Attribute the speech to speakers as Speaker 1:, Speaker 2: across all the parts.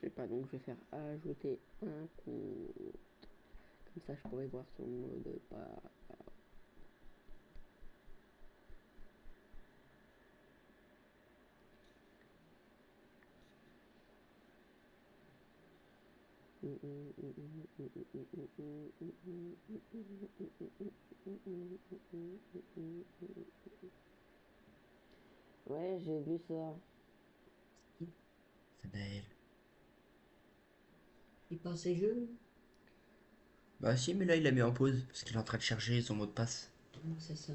Speaker 1: sais pas, donc je vais faire ajouter un compte. Comme ça, je pourrais voir son mot de passe. Ouais, j'ai vu ça.
Speaker 2: Fanaël.
Speaker 3: Il passe ses jeux.
Speaker 2: Bah si, mais là il l'a mis en pause parce qu'il est en train de charger son mot de passe.
Speaker 3: C'est ça.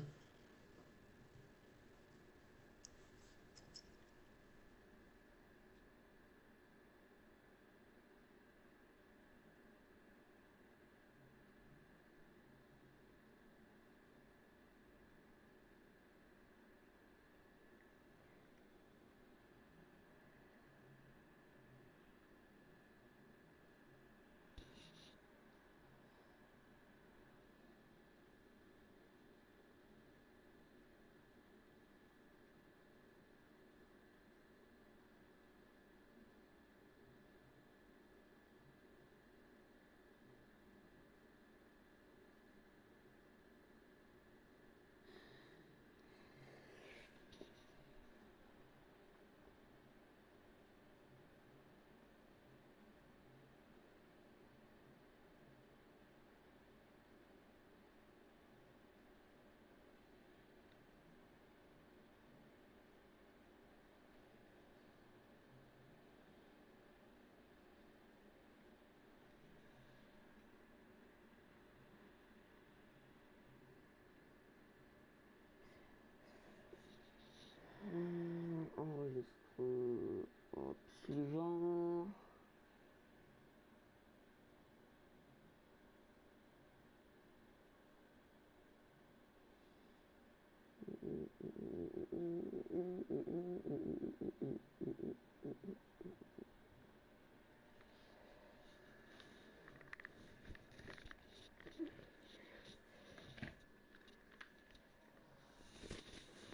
Speaker 1: Enregistrons. Hop, suivant.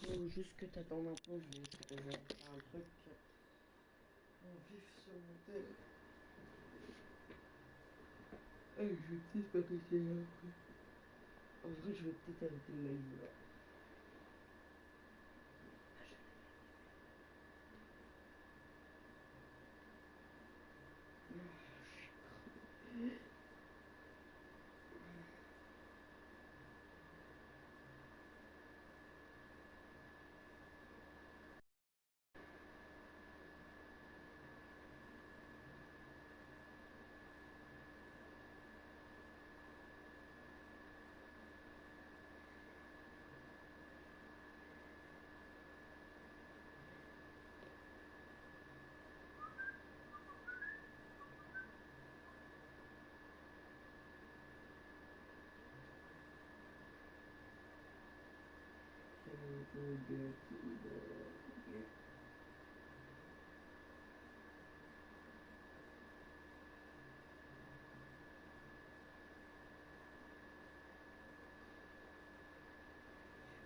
Speaker 1: Faut juste que t'attendes un peu, je vais essayer de faire un truc en vif sur mon tel. Je vais peut-être pas arrêter là après. En vrai, je vais peut-être arrêter le live là.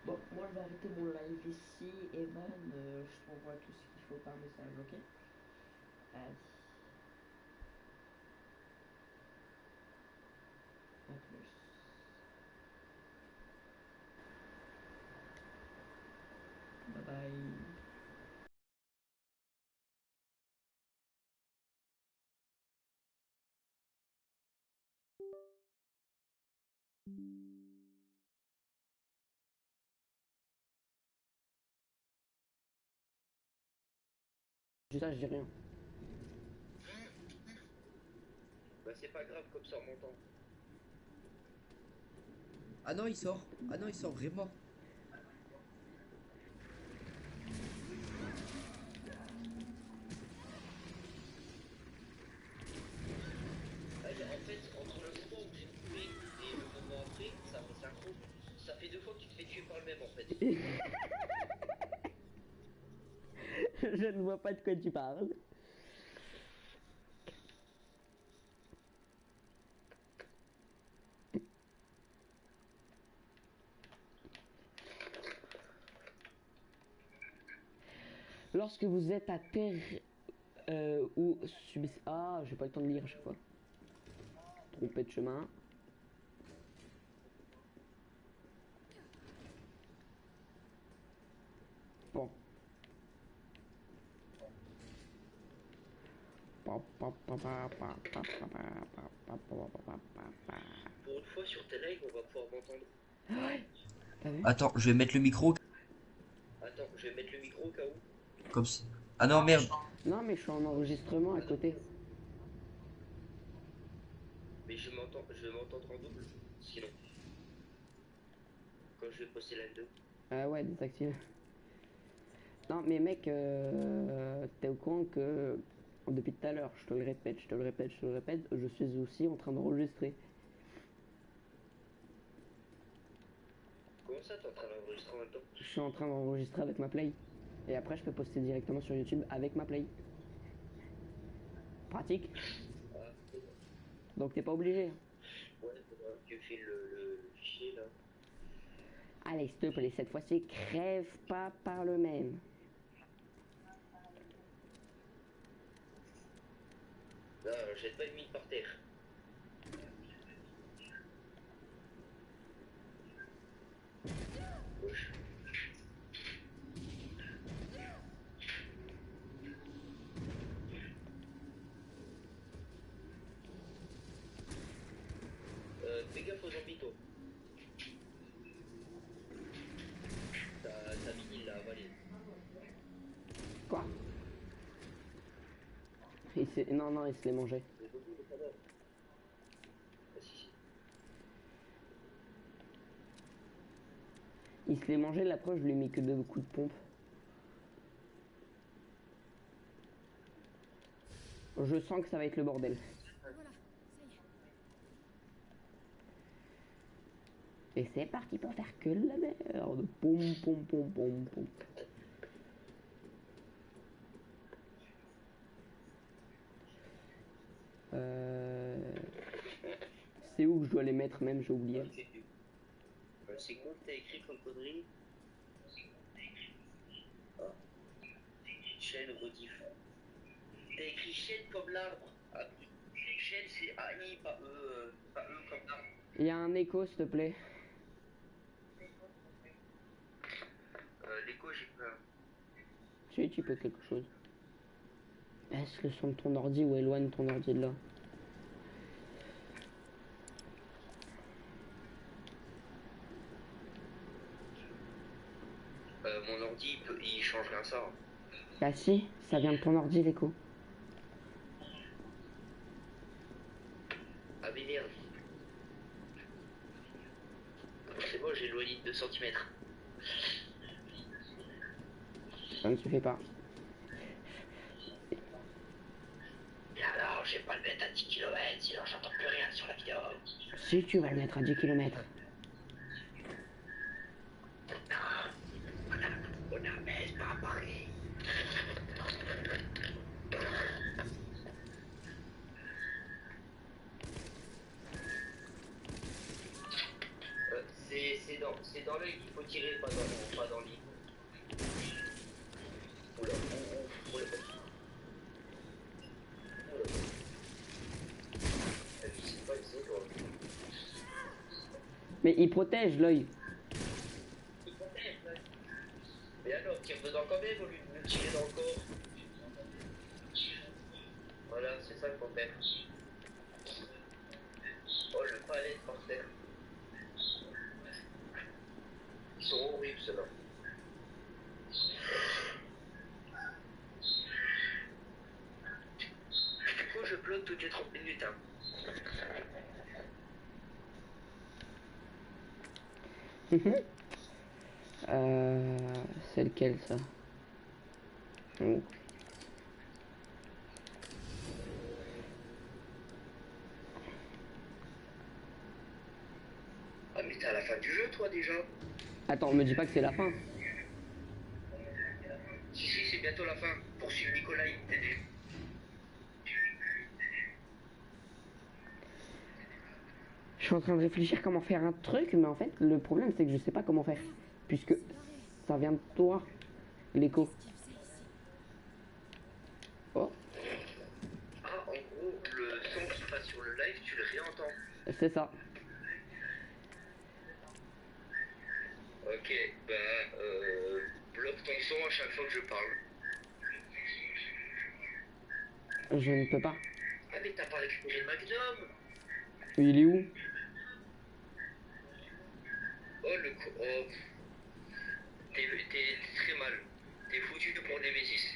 Speaker 1: Bon, moi je vais arrêter mon live ici. Evan, je t'envoie tout ce qu'il faut par message, ok? Allez, à plus. Bye bye. Ça, je dis rien.
Speaker 2: Bah c'est pas grave comme ça en montant. Ah non il sort. Ah non il sort vraiment. Ah, en fait, entre le moment où j'ai coupé et le moment après, ça fait synchro. Ça fait deux fois que tu te fais tuer par le même en fait.
Speaker 1: Je ne vois pas de quoi tu parles. Lorsque vous êtes à terre
Speaker 3: Ou subissent... Ah, j'ai pas le temps de lire à chaque fois. Trompé de chemin. Bon.
Speaker 2: Pour une fois sur tes lives, on va pouvoir m'entendre.
Speaker 3: Ouais. T'as vu?
Speaker 4: Attends, je vais mettre le micro
Speaker 2: Attends, je vais mettre le micro au cas où.
Speaker 4: comme ça. Ah non, merde.
Speaker 3: Non, mais je suis en enregistrement à côté.
Speaker 2: Mais je vais m'entendre en double. Sinon. Quand je vais poster la vidéo.
Speaker 3: Ah ouais, désactive. Non, mais mec, t'es au courant que depuis tout à l'heure, je te le répète, je te le répète, je te le répète, je suis aussi en train d'enregistrer.
Speaker 2: Comment ça, t'es en train d'enregistrer en même temps?
Speaker 3: Je suis en train d'enregistrer avec ma play. Et après, je peux poster directement sur YouTube avec ma play. Pratique.
Speaker 2: Ah,
Speaker 3: Donc t'es pas obligé.
Speaker 2: ouais, faudra que tu files le fichier là.
Speaker 3: Allez, s'il te plaît, cette fois-ci, crève pas par le même.
Speaker 2: Là, jette pas une mine par terre. Gauche. Fais gaffe aux zombies, toi. Ta mini l'a avalé.
Speaker 3: Quoi? Non, non, il se les mangeait.
Speaker 2: Le zombie, il est pas mort. Ah, si, si.
Speaker 3: Il se les mangeait, la preuve, je lui ai mis que 2 coups de pompe. Je sens que ça va être le bordel.
Speaker 5: Voilà, ça y est.
Speaker 3: Et c'est parti pour faire que la merde. Pom pom pom pom pom. C'est où que je dois les mettre même, j'ai oublié.
Speaker 2: C'est quoi que t'as écrit comme connerie? Ah. Chaîne rediff. T'as écrit chaîne comme l'arbre. Ah, chaîne c'est AI, pas E comme l'arbre.
Speaker 3: Il y a un écho, s'il te plaît.
Speaker 2: L'écho, j'ai peur.
Speaker 3: Si tu peux quelque chose. Baisse le son de ton ordi ou éloigne ton ordi de là.
Speaker 2: Mon ordi, il change rien ça.
Speaker 3: Bah si, ça vient de ton ordi l'écho.
Speaker 2: Ah mais merde. C'est bon, j'ai éloigné de 2 cm.
Speaker 3: Ça ne suffit pas.
Speaker 2: Et alors, je vais pas le mettre à 10 km, sinon j'entends plus rien sur la vidéo.
Speaker 3: Si tu vas le mettre à 10 km.
Speaker 2: On a baisse par à Paris. C'est dans l'œil qu'il faut tirer, pas dans l'île. Oula, oula. C'est pas ici, toi.
Speaker 3: Mais il protège l'œil.
Speaker 2: Mais alors, tire dedans quand même au lieu de me tirer dans le corps. Voilà, c'est ça qu'il faut faire. Oh, le palette par terre. Ils sont horribles, ceux-là. Du coup, je plante toutes les 30 minutes. Hein.
Speaker 3: C'est lequel ça? Oh.
Speaker 2: Ah, mais t'es à la fin du jeu, toi, déjà.
Speaker 3: Attends, me dis pas que c'est la fin.
Speaker 2: Si, c'est bientôt la fin. Poursuivre Nicolas, il t'aide.
Speaker 3: Je suis en train de réfléchir comment faire un truc, mais en fait, le problème, c'est que je sais pas comment faire. Puisque ça vient de toi, l'écho.
Speaker 5: Steve, c'est ici.
Speaker 3: Oh,
Speaker 2: sur le live, tu le réentends.
Speaker 3: C'est ça.
Speaker 2: Ok, bah, bloque ton son à chaque fois que je parle.
Speaker 3: Je ne peux pas.
Speaker 2: Ah, mais t'as pas récupéré le Magnum.
Speaker 3: Il est où?
Speaker 2: Oh, oh. T'es très mal. T'es foutu pour des bêtises.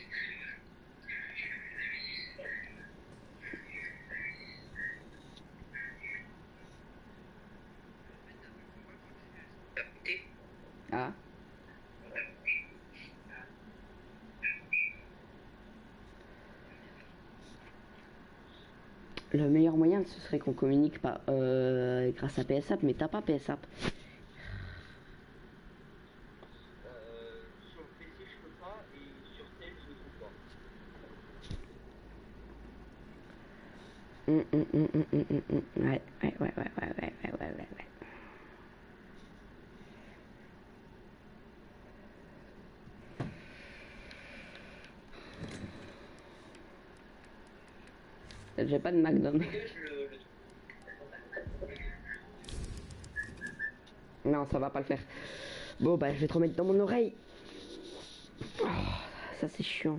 Speaker 2: T'as pété?
Speaker 3: Ah. Le meilleur moyen, ce serait qu'on communique pas grâce à PSApp, mais t'as pas PSApp.
Speaker 2: Sur le PC, je peux pas, et sur tel, je ne trouve pas.
Speaker 3: Ouais. J'ai pas de McDonald's.
Speaker 2: Dégage
Speaker 3: Non, ça va pas le faire. Bon, bah, je vais te remettre dans mon oreille. Oh, ça, c'est chiant.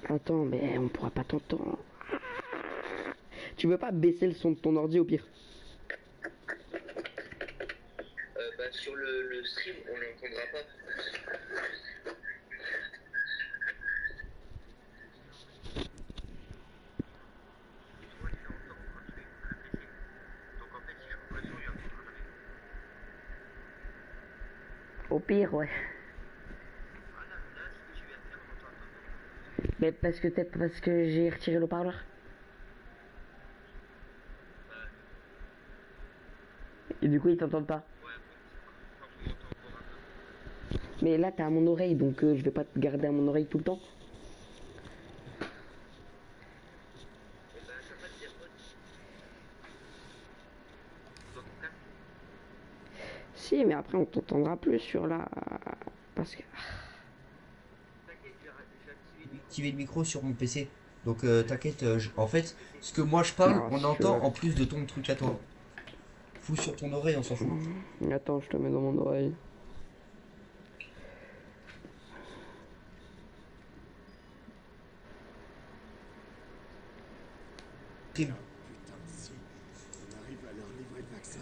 Speaker 3: Attends, mais on pourra pas t'entendre. Tu veux pas baisser le son de ton ordi au pire?
Speaker 2: bah, sur le stream, on l'entendra pas.
Speaker 3: Au pire, ouais. Mais parce que j'ai retiré le parleur. Et du coup, ils t'entendent pas. Mais là, t'es à mon oreille, donc je vais pas te garder à mon oreille tout le temps. Si, mais après, on t'entendra plus sur la... Parce que...
Speaker 4: J'ai activé le micro sur mon PC. Donc t'inquiète, en fait, ce que moi je parle,
Speaker 3: Ah,
Speaker 4: on
Speaker 3: si
Speaker 4: entend
Speaker 3: tu veux.
Speaker 4: en plus de ton truc à toi. Fous sur ton oreille, on s'en fout.
Speaker 3: Attends, je te mets dans mon oreille.
Speaker 4: Prime.
Speaker 5: Putain, si on arrive à leur livrer le vaccin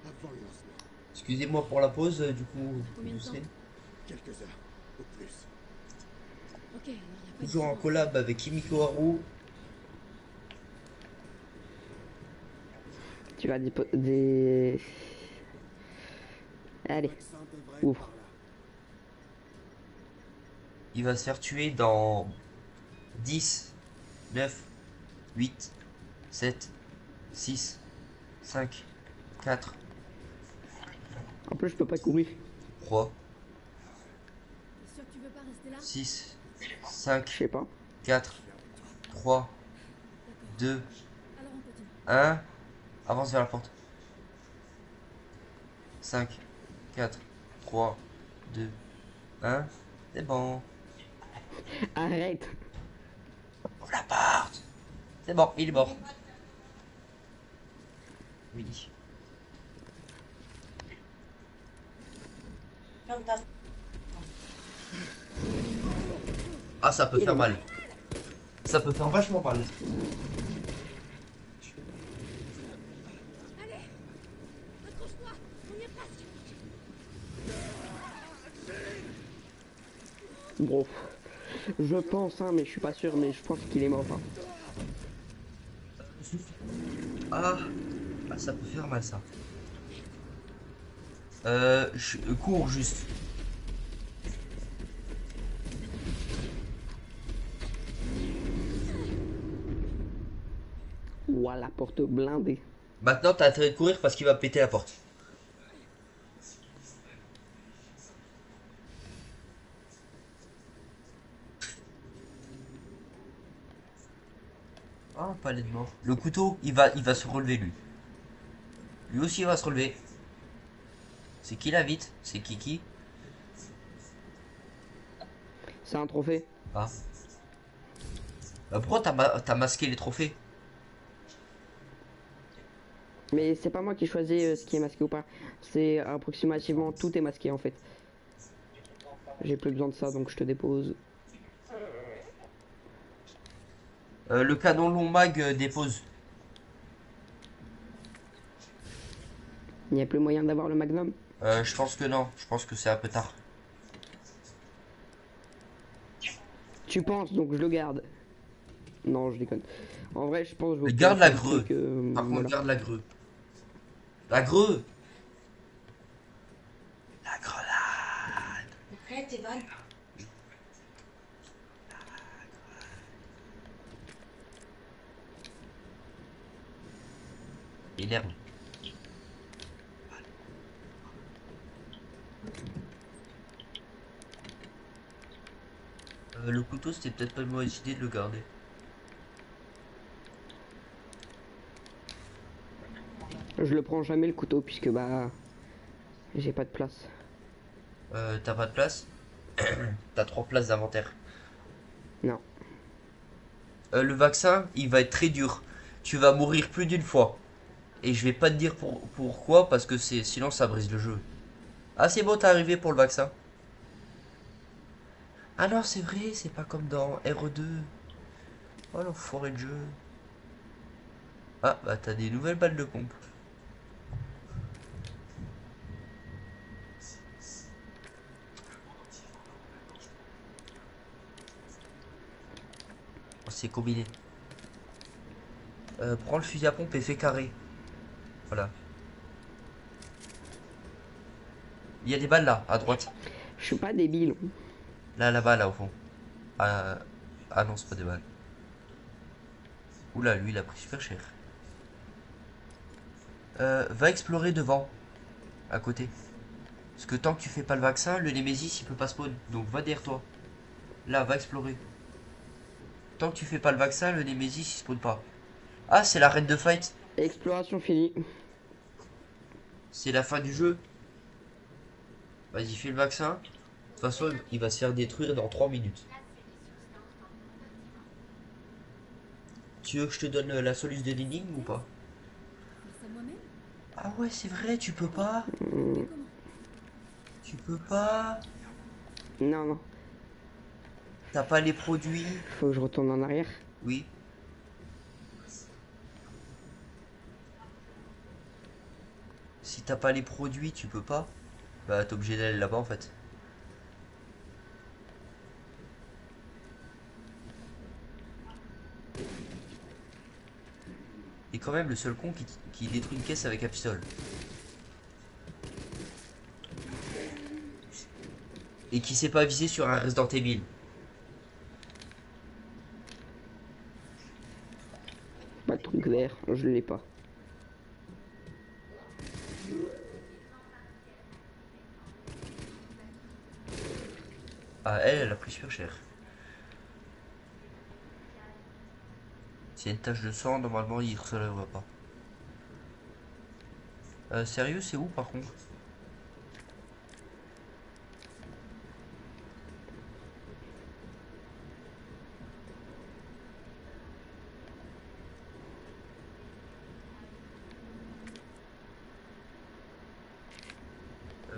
Speaker 5: avant le lancement,
Speaker 4: Excusez-moi pour la pause, du coup,
Speaker 6: Combien de
Speaker 4: du
Speaker 6: temps
Speaker 4: stream.
Speaker 5: quelques heures au plus.
Speaker 6: Ok, alors y a pas de
Speaker 4: Toujours en
Speaker 6: silence.
Speaker 4: collab avec Kimiko Haru.
Speaker 3: Tu vas des... Allez,
Speaker 5: Vaccin devrait
Speaker 3: ouvre.
Speaker 5: être par là.
Speaker 4: Il va se faire tuer dans 10, 9, 8, 7, 6, 5, 4,
Speaker 3: En plus, je peux pas courir.
Speaker 4: 3,
Speaker 6: T'es sûr que tu veux pas rester là?
Speaker 4: 6,
Speaker 3: Je
Speaker 4: 5,
Speaker 3: sais pas.
Speaker 4: 4, 3,
Speaker 6: D'accord.
Speaker 4: 2,
Speaker 6: Alors on continue.
Speaker 4: 1. Avance vers la porte. 5, 4, 3, 2, 1. C'est bon.
Speaker 3: Arrête.
Speaker 4: Ouvre la porte. C'est bon, il est mort. Oui. Ah, ça peut faire mal. Ça peut faire vachement mal.
Speaker 6: Allez, accroche-toi, on y est presque.
Speaker 3: Bon. Je pense, hein, mais je suis pas sûr, mais je pense qu'il est mort. Hein.
Speaker 4: Ah, ah, ça peut faire mal ça. Je cours juste.
Speaker 3: Ouah, la porte blindée.
Speaker 4: Maintenant, t'as intérêt de courir parce qu'il va péter la porte. Ah, palais de mort. Le couteau, il va se relever lui. Lui aussi, il va se relever. C'est qui là vite? C'est Kiki.
Speaker 3: C'est un trophée.
Speaker 4: Ah. Pourquoi t'as masqué les trophées?
Speaker 3: Mais c'est pas moi qui choisis ce qui est masqué ou pas. C'est approximativement tout est masqué en fait. J'ai plus besoin de ça donc je te dépose.
Speaker 4: Le canon long mag dépose.
Speaker 3: Il n'y a plus moyen d'avoir le magnum.
Speaker 4: Je pense que non. Je pense que c'est un peu tard.
Speaker 3: Tu penses donc je le garde. Non je déconne. En vrai je pense que je vais
Speaker 4: Garde la
Speaker 3: faire le
Speaker 4: greu.
Speaker 3: truc,
Speaker 4: Par contre,
Speaker 3: voilà.
Speaker 4: garde la greu. La greu. La grenade.
Speaker 7: Arrête, Evan.
Speaker 4: Énerve. Le couteau, c'était peut-être pas une mauvaise idée de le garder.
Speaker 3: Je le prends jamais le couteau puisque bah j'ai pas de place.
Speaker 4: T'as pas de place? T'as 3 places d'inventaire.
Speaker 3: Non.
Speaker 4: Le vaccin, il va être très dur. Tu vas mourir plus d'une fois. Et je vais pas te dire pourquoi, parce que sinon ça brise le jeu. Ah, c'est bon, t'es arrivé pour le vaccin. Ah non, c'est vrai, c'est pas comme dans RE2. Oh l'enfoiré de jeu. Ah, bah t'as des nouvelles balles de pompe. Oh, c'est combiné. Prends le fusil à pompe et fais carré. Voilà. Il y a des balles là, à droite.
Speaker 3: Je suis pas débile.
Speaker 4: Là, là-bas, là, au fond. Ah non, c'est pas des balles. Oula, lui, il a pris super cher. Va explorer devant. À côté. Parce que tant que tu fais pas le vaccin, le Nemesis, il peut pas spawn. Donc va derrière toi. Là, va explorer. Tant que tu fais pas le vaccin, le Nemesis, il spawn pas. Ah, c'est l'arène de fight.
Speaker 3: Exploration finie.
Speaker 4: C'est la fin du jeu. Vas-y, fais le vaccin. De toute façon, il va se faire détruire dans 3 minutes. Tu veux que je te donne la solution de l'énigme ou pas?
Speaker 6: Faire ça moi-même?
Speaker 4: Ah ouais, c'est vrai, tu peux pas.
Speaker 6: Mais comment?
Speaker 4: Tu peux pas.
Speaker 3: Non, non.
Speaker 4: T'as pas les produits.
Speaker 3: Faut que je retourne en arrière.
Speaker 4: Oui. Si t'as pas les produits, tu peux pas. Bah, t'es obligé d'aller là-bas en fait. Et quand même le seul con qui détruit une caisse avec un pistolet. Et qui sait pas viser sur un Resident Evil.
Speaker 3: Pas de truc vert, je l'ai pas.
Speaker 4: Ah, elle a pris super cher. S'il y a une tache de sang, normalement il se la voit pas. Sérieux, c'est où par contre?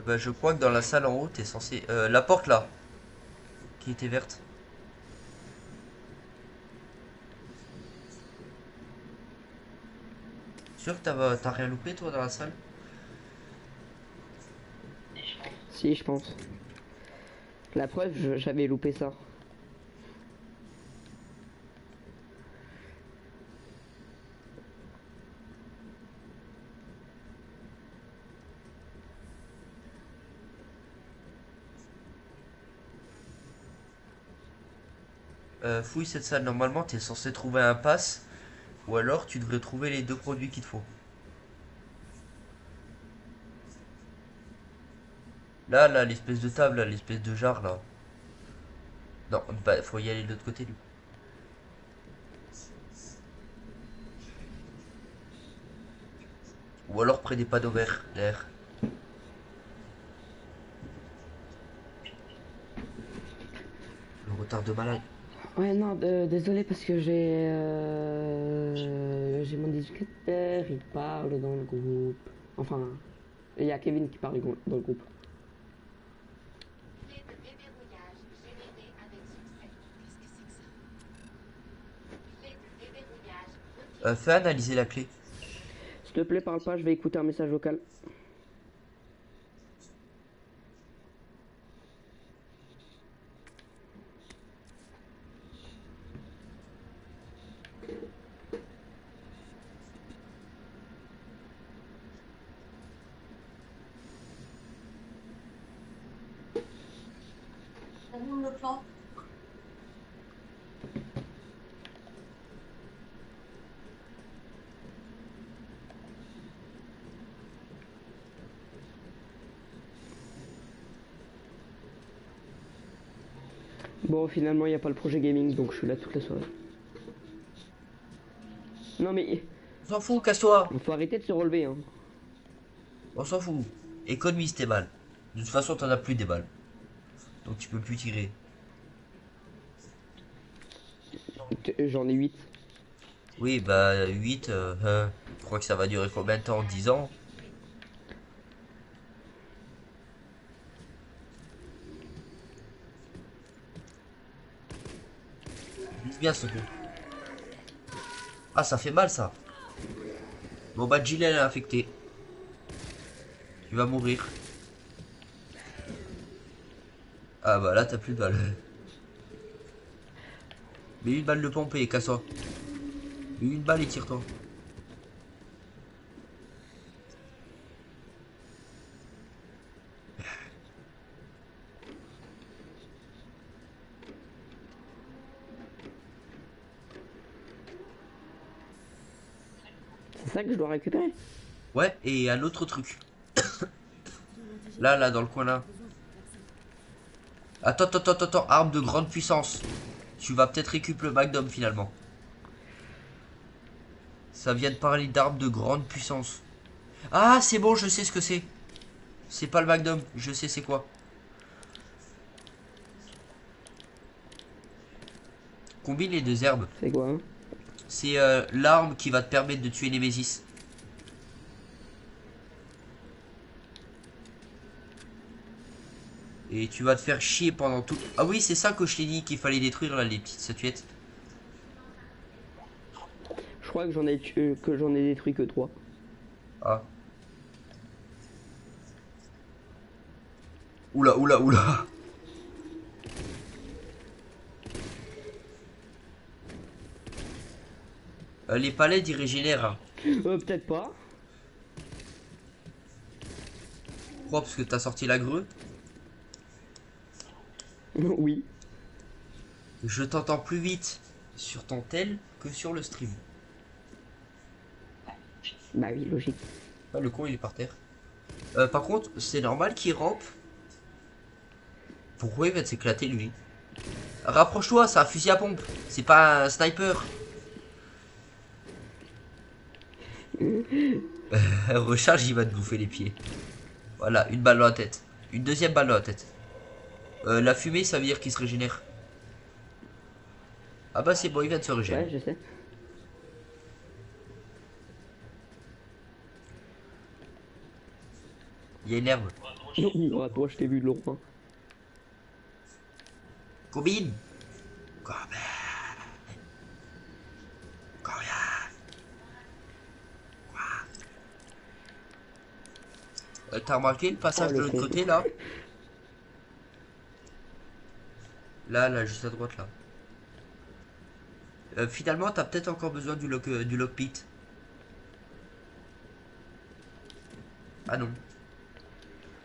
Speaker 4: Bah, je crois que dans la salle en haut, t'es censé... la porte là, qui était verte. Sûr que t'as rien loupé toi dans la salle?
Speaker 3: Si, je pense. La preuve, j'avais loupé ça.
Speaker 4: Fouille cette salle, normalement t'es censé trouver un pass. Ou alors tu devrais trouver les 2 produits qu'il te faut. Là, là, l'espèce de table, là, l'espèce de jarre là. Non, bah faut y aller de l'autre côté lui. Ou alors près des panneaux verts, derrière. retard de malade.
Speaker 3: Ouais, non, désolé parce que j'ai mon discuteur, il parle dans le groupe. Enfin, il y a Kevin qui parle dans le groupe.
Speaker 6: Clé de déverrouillage générée avec succès. Qu'est-ce que c'est que ça? Clé de déverrouillage retirée.
Speaker 4: Fais analyser la clé.
Speaker 3: S'il te plaît, parle pas, je vais écouter un message vocal.
Speaker 6: Le plan.
Speaker 3: Bon, finalement, il n'y a pas le projet gaming, donc je suis là toute la soirée. Non mais,
Speaker 4: On s'en fout, casse-toi.
Speaker 3: il faut arrêter de se relever, hein.
Speaker 4: On s'en fout. Économise tes balles. De toute façon, t'en as plus des balles. Donc tu peux plus tirer.
Speaker 3: J'en ai 8.
Speaker 4: Oui, bah 8, je crois que ça va durer combien de temps? 10 ans? Vise bien ce coup. Ah, ça fait mal ça. Bon bah Jill elle est infectée. Tu vas mourir. Ah bah là t'as plus de balles. Mais une balle de pompée, casse-toi. Une balle et tire-toi.
Speaker 3: C'est ça que je dois récupérer.
Speaker 4: Ouais, et un autre truc. Là, dans le coin là. Attends, arme de grande puissance. Tu vas peut-être récupérer le Magnum finalement. Ça vient de parler d'armes de grande puissance. Ah, c'est bon, je sais ce que c'est. C'est pas le Magnum, je sais c'est quoi. Combine les deux herbes.
Speaker 3: C'est quoi, hein?
Speaker 4: C'est l'arme qui va te permettre de tuer Nemesis. Et tu vas te faire chier pendant tout... Ah oui, c'est ça que je t'ai dit qu'il fallait détruire là, les petites statuettes.
Speaker 3: Je crois que j'en ai détruit que 3.
Speaker 4: Ah. Oula. Les palettes ils régénèrent. Hein.
Speaker 3: Peut-être pas.
Speaker 4: Pourquoi? Parce que t'as sorti la grue.
Speaker 3: Oui.
Speaker 4: Je t'entends plus vite sur ton tel que sur le stream.
Speaker 3: Bah oui, logique.
Speaker 4: Ah, le con il est par terre. Par contre, c'est normal qu'il rampe. Pourquoi il va s'éclater lui? Rapproche-toi, c'est un fusil à pompe. C'est pas un sniper. Recharge, il va te bouffer les pieds. Voilà, une balle dans la tête. Une deuxième balle dans la tête. La fumée, ça veut dire qu'il se régénère. Ah bah c'est bon, il vient de se régénérer.
Speaker 3: Ouais, je sais.
Speaker 4: Il y a une herbe.
Speaker 3: Non, toi, je t'ai vu de loin.
Speaker 4: Combine. Combine. T'as remarqué le passage
Speaker 3: Oh,
Speaker 4: de
Speaker 3: le
Speaker 4: l'autre
Speaker 3: con.
Speaker 4: côté là? Là, juste à droite là. Finalement, t'as peut-être encore besoin du lockpit. Ah non.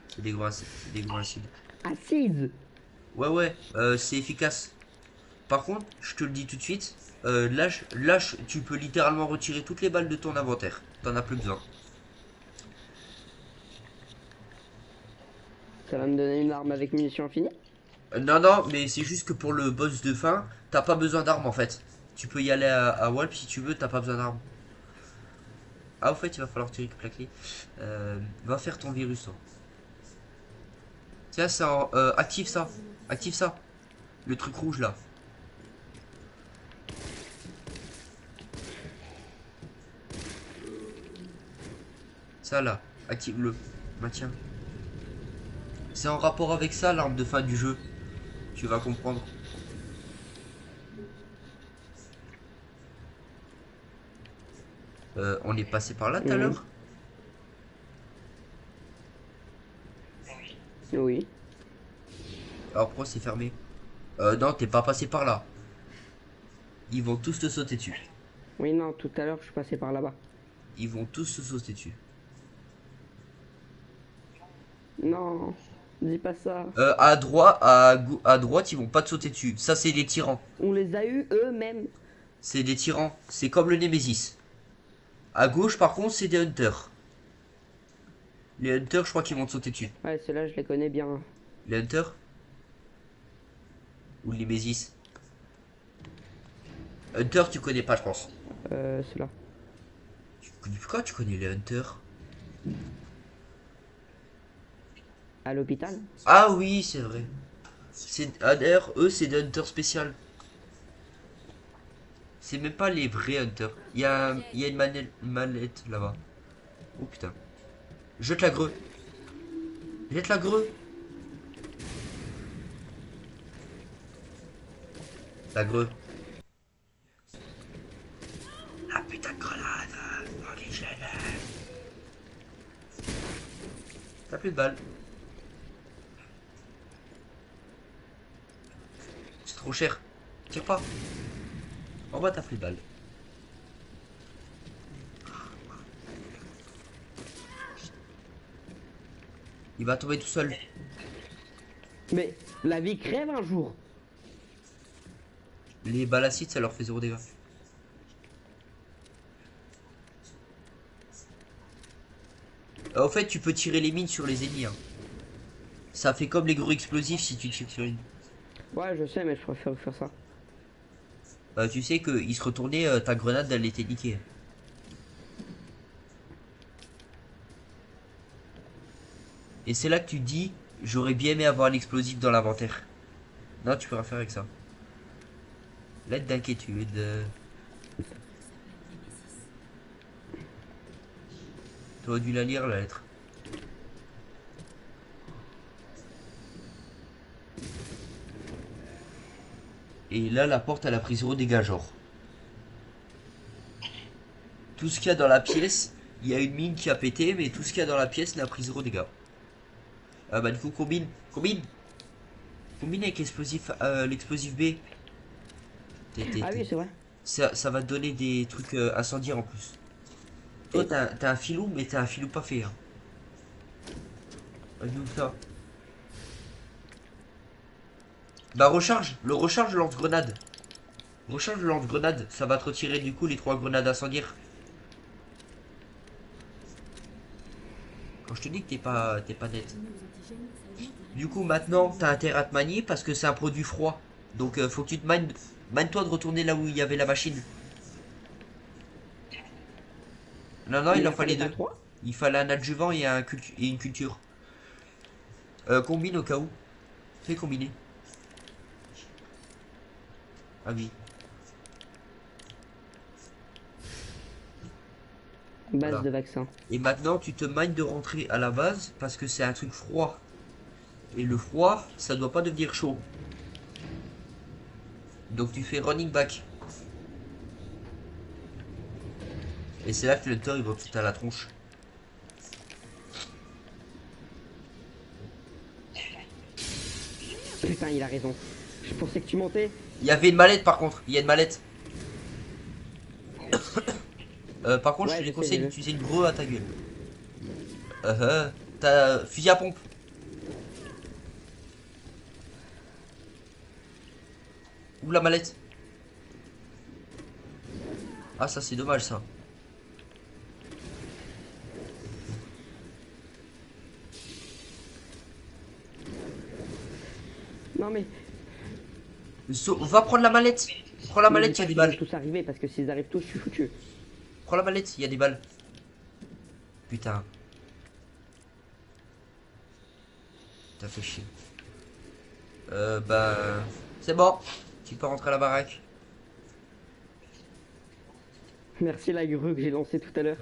Speaker 4: C'est des gros acides.
Speaker 3: Acide.
Speaker 4: Ouais, c'est efficace. Par contre, je te le dis tout de suite, tu peux littéralement retirer toutes les balles de ton inventaire. T'en as plus besoin.
Speaker 3: Ça va me donner une arme avec munitions infinies?
Speaker 4: Non, mais c'est juste que pour le boss de fin, t'as pas besoin d'armes en fait. Tu peux y aller à Walp si tu veux, t'as pas besoin d'armes. Ah, au fait, il va falloir que tu récupères la clé. Va faire ton virus. Hein. Tiens, ça, active ça. Active ça. Le truc rouge là. Ça là, active-le. Maintiens. C'est en rapport avec ça l'arme de fin du jeu. Tu vas comprendre. On est passé par là tout à l'heure.
Speaker 3: Oui.
Speaker 4: Alors pourquoi c'est fermé? Non, t'es pas passé par là. Ils vont tous te sauter dessus.
Speaker 3: Oui, non, tout à l'heure, je suis passé par là-bas.
Speaker 4: Ils vont tous se sauter dessus.
Speaker 3: Non, dis pas ça.
Speaker 4: À droite, à droite, ils vont pas te sauter dessus. Ça, c'est des tyrans.
Speaker 3: On les a eu eux-mêmes.
Speaker 4: C'est des tyrans. C'est comme le Nemesis. À gauche, par contre, c'est des hunters. Les hunters, je crois qu'ils vont te sauter dessus.
Speaker 3: Ouais, ceux-là, je les connais bien.
Speaker 4: Les hunters? Ou le Nemesis? Hunter, tu connais pas, je pense.
Speaker 3: Ceux-là.
Speaker 4: Pourquoi tu connais les hunters?
Speaker 3: À l'hôpital?
Speaker 4: Ah oui, c'est vrai. D'ailleurs, eux, c'est des hunters spécial. C'est même pas les vrais hunters. Il y a une mallette là-bas. Oh putain. Jette la greu. Jette la greu. La greu. Ah putain de grenade. Oh, les jeunes. T'as plus de balles. C'est trop cher. Tire pas. En bas, t'as plus de balles. Il va tomber tout seul.
Speaker 3: Mais la vie crève un jour.
Speaker 4: Les balles acides, ça leur fait 0 dégâts. Au fait, tu peux tirer les mines sur les ennemis. Hein. Ça fait comme les gros explosifs si tu tires sur une.
Speaker 3: Ouais, je sais, mais je préfère faire ça.
Speaker 4: Tu sais que il se retournait, ta grenade, elle était niquée. Et c'est là que tu te dis, j'aurais bien aimé avoir un explosif dans l'inventaire. Non, tu peux rien faire avec ça. Lettre d'inquiétude. Tu aurais dû la lire, la lettre. Et là, la porte, elle a pris 0 dégâts, genre. Tout ce qu'il y a dans la pièce, il y a une mine qui a pété, mais tout ce qu'il y a dans la pièce n'a pris 0 dégâts. Ah bah du coup, combine. Combine avec l'explosif B.
Speaker 3: Ah oui, c'est vrai.
Speaker 4: Ça va te donner des trucs incendiaires en plus. Toi, t'as un filou, mais t'as un filou pas fait. Hein. D'où ça? Bah recharge le lance-grenade. Recharge le lance-grenade, ça va te retirer du coup les 3 grenades incendiaires. Quand je te dis que t'es pas net. Du coup maintenant t'as intérêt à te manier parce que c'est un produit froid. Donc faut que tu te manies. Manie-toi de retourner là où il y avait la machine. Non, il en fallait 2. Il fallait un adjuvant et une culture. Combine au cas où. Fais combiner. Ah oui.
Speaker 3: Base
Speaker 4: Voilà.
Speaker 3: de vaccin.
Speaker 4: Et maintenant tu te magnes de rentrer à la base parce que c'est un truc froid. Et le froid, ça doit pas devenir chaud. Donc tu fais running back. Et c'est là que le hunter il va tout à la tronche.
Speaker 3: Putain, il a raison. Je pensais que tu montais.
Speaker 4: Il y avait une mallette par contre, il y a une mallette. Par contre,
Speaker 3: Ouais,
Speaker 4: je te
Speaker 3: je sais,
Speaker 4: conseille
Speaker 3: j'ai vu.
Speaker 4: d'utiliser une greu à ta gueule. T'as fusil à pompe. Où la mallette? Ah ça c'est dommage ça.
Speaker 3: Non mais.
Speaker 4: Va prendre la mallette. Prends la mallette, il y a des
Speaker 3: Ils vont
Speaker 4: balles.
Speaker 3: tous arriver parce que s'ils arrivent tous, je suis foutu.
Speaker 4: Prends la mallette, il y a des balles. Putain. T'as fait chier. Bah... C'est bon. Tu peux rentrer à la baraque.
Speaker 3: Merci la grue que j'ai lancée tout à l'heure.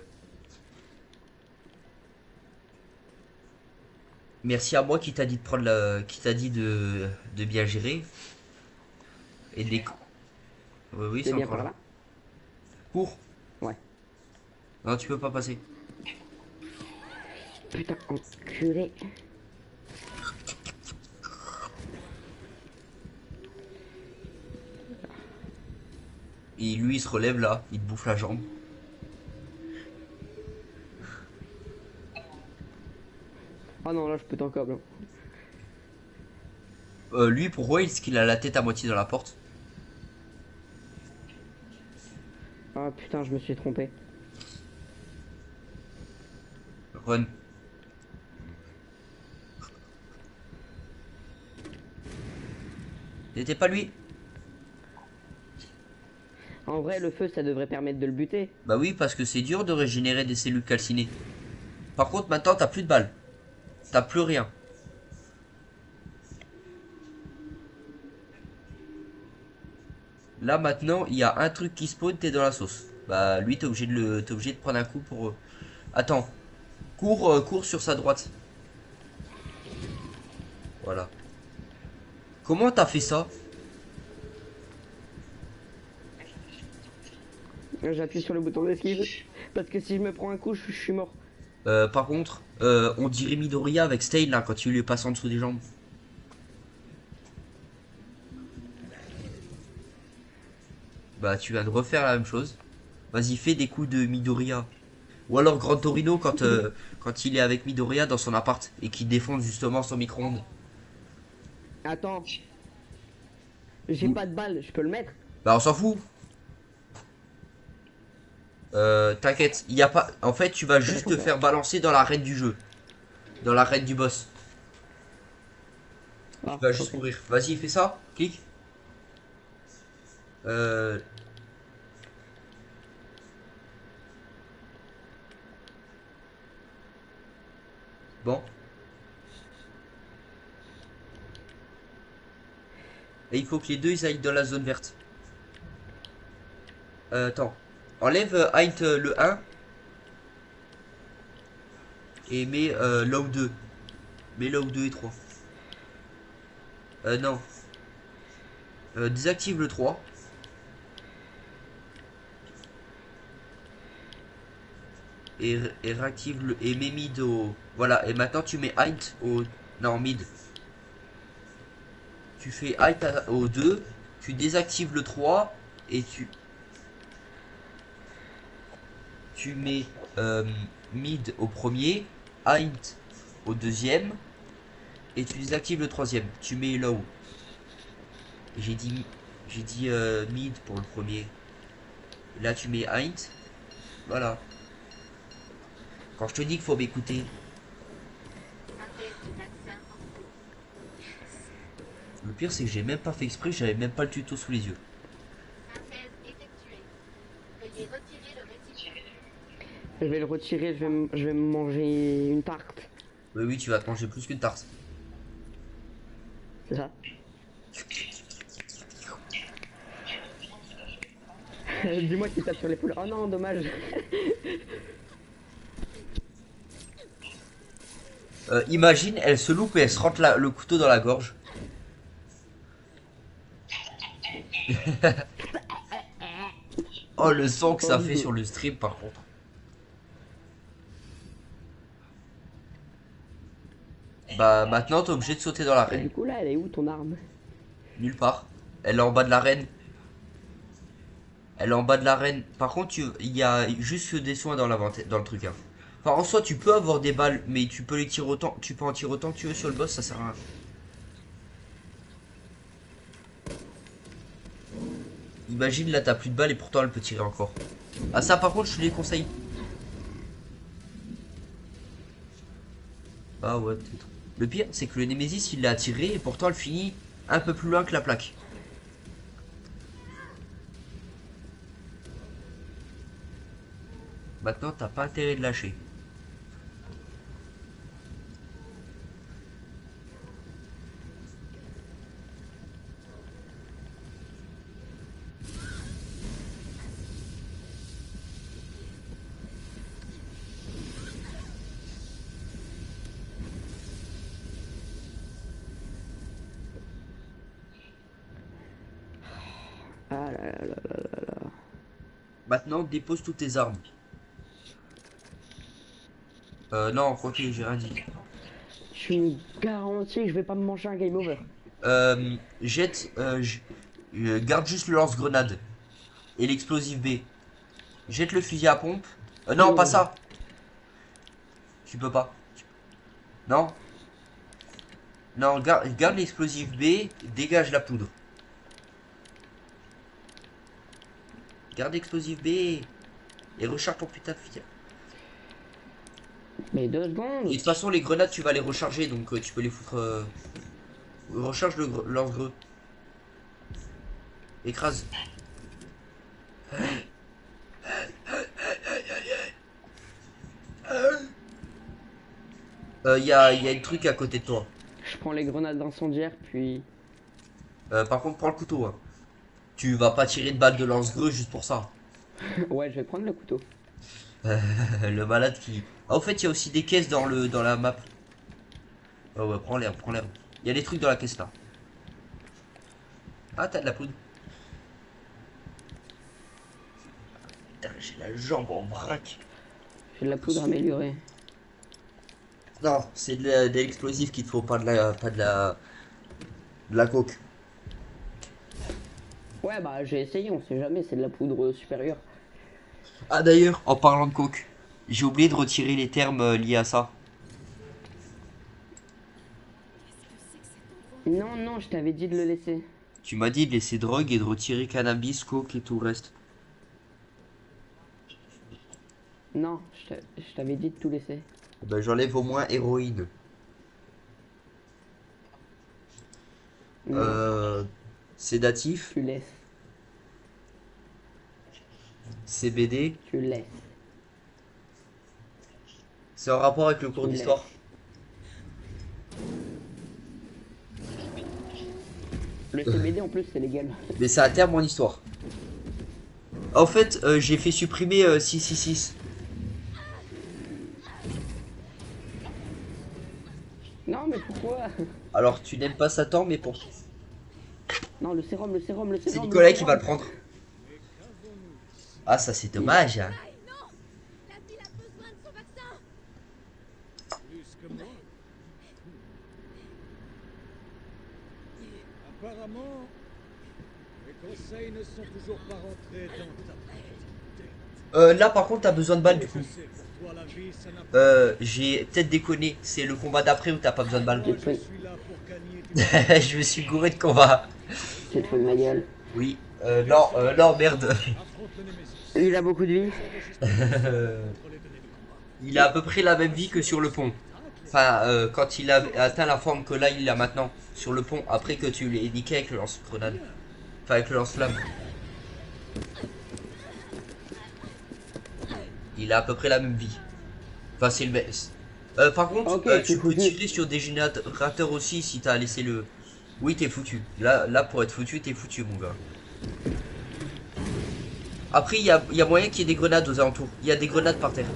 Speaker 4: Merci à moi qui t'a dit de prendre qui t'a dit de bien gérer. Et des. Oui, oui,
Speaker 3: C'est
Speaker 4: c'est
Speaker 3: bien
Speaker 4: encore
Speaker 3: par
Speaker 4: là.
Speaker 3: là?
Speaker 4: Cours.
Speaker 3: Ouais.
Speaker 4: Non, tu peux pas passer.
Speaker 3: Putain, enculé.
Speaker 4: Et lui, il se relève là, il te bouffe la jambe.
Speaker 3: Ah non, là je peux t'en câble.
Speaker 4: Lui, pourquoi est-ce qu'il a la tête à moitié dans la porte?
Speaker 3: Ah putain, je me suis trompé.
Speaker 4: Run. C'était pas lui?
Speaker 3: En vrai, le feu, ça devrait permettre de le buter.
Speaker 4: Bah oui, parce que c'est dur de régénérer des cellules calcinées. Par contre, maintenant, t'as plus de balles. T'as plus rien. Là, maintenant, il y a un truc qui spawn, t'es dans la sauce. Bah, lui, t'es obligé t'es obligé de prendre un coup pour... Attends. Cours sur sa droite. Voilà. Comment t'as fait ça?
Speaker 3: J'appuie sur le bouton d'esquive. Parce que si je me prends un coup, je suis mort.
Speaker 4: Par contre, on dirait Midoriya avec Stain, là, quand il lui passe en dessous des jambes. Bah, tu viens de refaire la même chose. Vas-y, fais des coups de Midoriya. Ou alors Grand Torino quand il est avec Midoriya dans son appart et qu'il défonce justement son micro-ondes.
Speaker 3: Attends. J'ai pas de balle, je peux le mettre?
Speaker 4: Bah, on s'en fout. T'inquiète, il y a pas. En fait, tu vas juste te faire balancer dans l'arène du jeu. Dans l'arène du boss.
Speaker 3: Ah,
Speaker 4: Tu vas juste
Speaker 3: ok.
Speaker 4: mourir. Vas-y, fais ça. Clique. Bon. Et il faut que les deux ils aillent dans la zone verte. Attends. Enlève Height le 1. Et mets là où 2. Mets là où 2 et 3. Non. Désactive le 3. Et réactive le. Et mets mid au. Voilà. Et maintenant tu mets height au. Non, mid. Tu fais height au 2. Tu désactives le 3. Et tu mets mid au premier. Height au deuxième. Et tu désactives le troisième. Tu mets low. J'ai dit mid pour le premier. Là tu mets height. Voilà. Quand je te dis qu'il faut m'écouter.
Speaker 6: Un test de vaccin en cours.
Speaker 4: Le pire c'est que j'ai même pas fait exprès. J'avais même pas le tuto sous les yeux.
Speaker 6: Synthèse effectuée. Veuillez retirer le récipient.
Speaker 3: Je vais le retirer, je vais me manger une tarte.
Speaker 4: Oui oui, tu vas te manger plus qu'une tarte.
Speaker 3: C'est ça? Dis-moi qu'il tape sur l'épaule. Oh non, dommage.
Speaker 4: Imagine, elle se loupe et elle se rentre le couteau dans la gorge. Oh, le son que ça fait sur le stream par contre. Bah maintenant t'es obligé de sauter dans
Speaker 3: Et
Speaker 4: l'arène.
Speaker 3: du coup là, elle est où ton arme?
Speaker 4: Nulle part. Elle est en bas de l'arène. Elle est en bas de l'arène. Par contre, il y a juste des soins dans dans le truc. Hein. Enfin, en soi, tu peux avoir des balles, mais tu peux les tirer autant. Tu peux en tirer autant que tu veux sur le boss, ça sert à rien. Imagine là, t'as plus de balles et pourtant elle peut tirer encore. Ah, ça, par contre, je te les conseille. Ah ouais, peut-être. Le pire, c'est que le Nemesis, il l'a attiré et pourtant elle finit un peu plus loin que la plaque. Maintenant, t'as pas intérêt de lâcher.
Speaker 3: là là là là là.
Speaker 4: Maintenant, dépose toutes tes armes. Non, quoi que j'ai rien dit.
Speaker 3: Tu me garantis que je vais pas me manger un game over.
Speaker 4: Jette, garde juste le lance-grenade et l'explosif B. Jette le fusil à pompe. Non, pas ça. Tu peux pas. Non. Non, garde l'explosif B, dégage la poudre. Garde l'explosif B et recharge ton putain de fusil.
Speaker 3: Mais 2 secondes.
Speaker 4: Et de toute façon, les grenades, tu vas les recharger, donc tu peux les foutre. Recharge le lance-greux. Écrase. Il y a un truc à côté de toi.
Speaker 3: Je prends les grenades d'incendiaire, puis...
Speaker 4: Par contre, prends le couteau. Hein. Tu vas pas tirer de balle de lance-greux juste pour ça.
Speaker 3: Ouais, je vais prendre le couteau.
Speaker 4: Le malade qui... Ah, au fait, il y a aussi des caisses dans la map. Oh ouais, prends l'herbe, prends l'herbe. Il y a des trucs dans la caisse là. Ah, t'as de la poudre. Putain, j'ai la jambe en vrac.
Speaker 3: J'ai de la poudre améliorée.
Speaker 4: Non, c'est de l'explosif qu'il te faut, pas de la coke.
Speaker 3: Ouais, bah j'ai essayé, on sait jamais, c'est de la poudre supérieure.
Speaker 4: Ah d'ailleurs, en parlant de coke, j'ai oublié de retirer les termes liés à ça.
Speaker 3: Non, non, je t'avais dit de le laisser.
Speaker 4: Tu m'as dit de laisser drogue et de retirer cannabis, coke et tout le reste.
Speaker 3: Non, je t'avais dit de tout laisser.
Speaker 4: Ben j'enlève au moins héroïne.
Speaker 3: Non,
Speaker 4: Sédatif,
Speaker 3: tu laisses,
Speaker 4: CBD.
Speaker 3: tu laisses.
Speaker 4: C'est en rapport avec le cours
Speaker 3: Tu
Speaker 4: d'histoire.
Speaker 3: Le CBD en plus c'est légal.
Speaker 4: Mais c'est à terme en histoire. En fait, j'ai fait supprimer 666.
Speaker 3: Non mais pourquoi?
Speaker 4: Alors tu n'aimes pas Satan, mais pour...
Speaker 3: Non, le sérum, le sérum, le sérum.
Speaker 4: C'est Nicolas
Speaker 3: le
Speaker 4: qui va le
Speaker 3: sérum.
Speaker 4: prendre. Ah, ça c'est dommage. Hein.
Speaker 6: La ville a besoin de son vaccin.
Speaker 5: Plus que moi. Apparemment, les conseils ne sont toujours pas rentrés dans ta tête.
Speaker 4: Là par contre, t'as besoin de balles du
Speaker 5: Je
Speaker 4: coup.
Speaker 5: sais, pour toi la vie, ça n'a pas...
Speaker 4: J'ai peut-être déconné. C'est le combat d'après où t'as pas besoin de balles.
Speaker 5: Moi, je suis là pour gagner du
Speaker 4: Je me suis gouré de combat.
Speaker 3: C'est de ma gueule.
Speaker 4: Oui. Non, non, merde.
Speaker 5: affronte le Némésis.
Speaker 3: Il a beaucoup de vie.
Speaker 4: Il a à peu près la même vie que sur le pont. Enfin, quand il a atteint la forme que là il a maintenant sur le pont, après que tu l'aies niqué avec le lance-grenade. Enfin, avec le lance-flamme. Il a à peu près la même vie. Enfin, c'est le même. Par contre,
Speaker 3: Ok,
Speaker 4: tu
Speaker 3: c'est
Speaker 4: peux
Speaker 3: foutu.
Speaker 4: tirer sur des générateurs aussi si t'as laissé le... Oui, t'es foutu. Là, pour être foutu, t'es foutu, mon gars. Après, il y a moyen qu'il y ait des grenades aux alentours. Il y a des grenades par terre.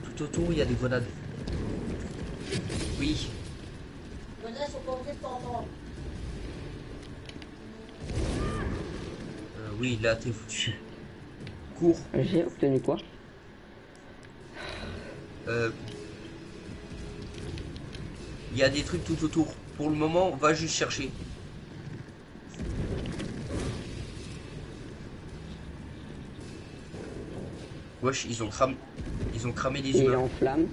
Speaker 4: Tout autour, il y a des grenades. Oui. Oui, là, t'es foutu. Cours.
Speaker 3: J'ai obtenu quoi?
Speaker 4: Il y a des trucs tout autour. Pour le moment, on va juste chercher. Wesh, ils ont cramé des
Speaker 3: Il est
Speaker 4: humains.
Speaker 3: en flamme.